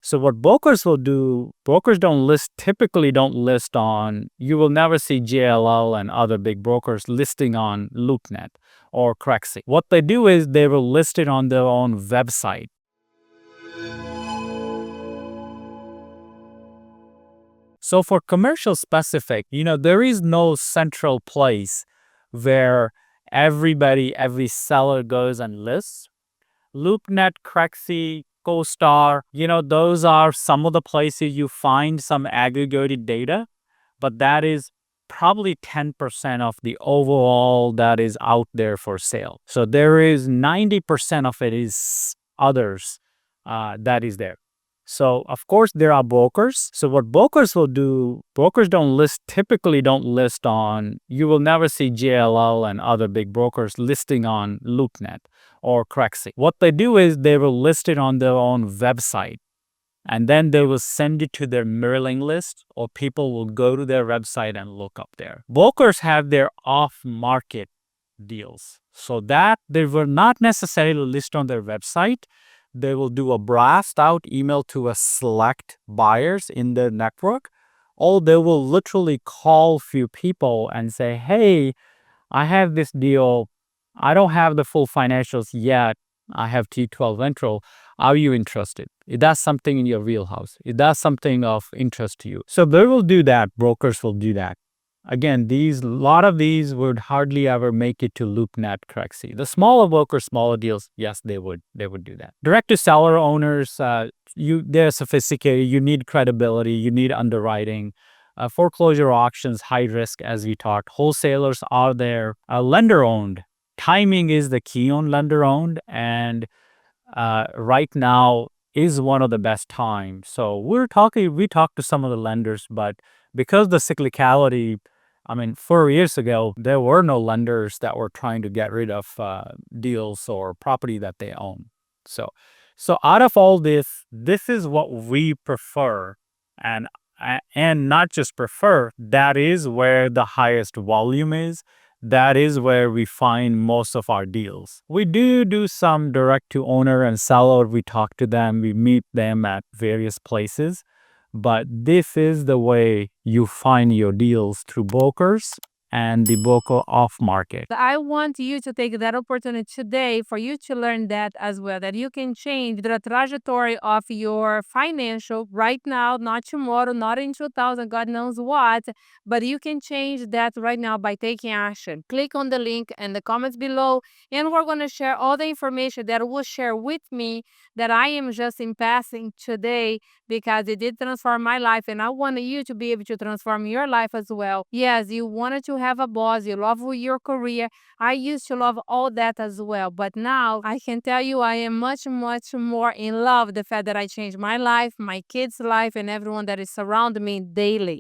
So what brokers will do, brokers typically don't list on, you will never see JLL and other big brokers listing on LoopNet or Crexi. What they do is they will list it on their own website. So for commercial specific, there is no central place where every seller goes and lists. LoopNet, Crexi, CoStar, those are some of the places you find some aggregated data, but that is probably 10% of the overall that is out there for sale. So there is 90% of it is others that is there. So of course there are brokers. So what brokers will do, brokers typically don't list on, you will never see JLL and other big brokers listing on LoopNet or Crexi. What they do is they will list it on their own website, and then they will send it to their mailing list, or people will go to their website and look up there. Brokers have their off-market deals, so that they will not necessarily list on their website. They will do a blast out email to a select buyers in their network, or they will literally call few people and say, hey, I have this deal. I don't have the full financials yet. I have T12 intro. Are you interested? Is that something in your wheelhouse? Is that something of interest to you? So they will do that. Brokers will do that. Again, a lot of these would hardly ever make it to LoopNet, Crexi. The smaller brokers, smaller deals, yes, they would do that. Direct to seller owners, they're sophisticated. You need credibility. You need underwriting. Foreclosure auctions, high risk, as we talked. Wholesalers are there. Lender owned. Timing is the key on lender owned, and right now is one of the best times. So we talked to some of the lenders, but because the cyclicality, 4 years ago, there were no lenders that were trying to get rid of deals or property that they own. So out of all this is what we prefer, and not just prefer, that is where the highest volume is. That is where we find most of our deals. We do some direct to owner and seller. We talk to them, we meet them at various places. But this is the way you find your deals, through brokers and the broker off market. I want you to take that opportunity today for you to learn that as well, that you can change the trajectory of your financial right now, not tomorrow, not in 2000, God knows what, but you can change that right now by taking action. Click on the link in the comments below, and we're going to share all the information that will share with me that I am just in passing today, because it did transform my life, and I want you to be able to transform your life as well. Yes, you wanted to have a boss, you love your career. I used to love all that as well, but now I can tell you I am much, much more in love with the fact that I changed my life, my kids' life, and everyone that is surrounding me daily.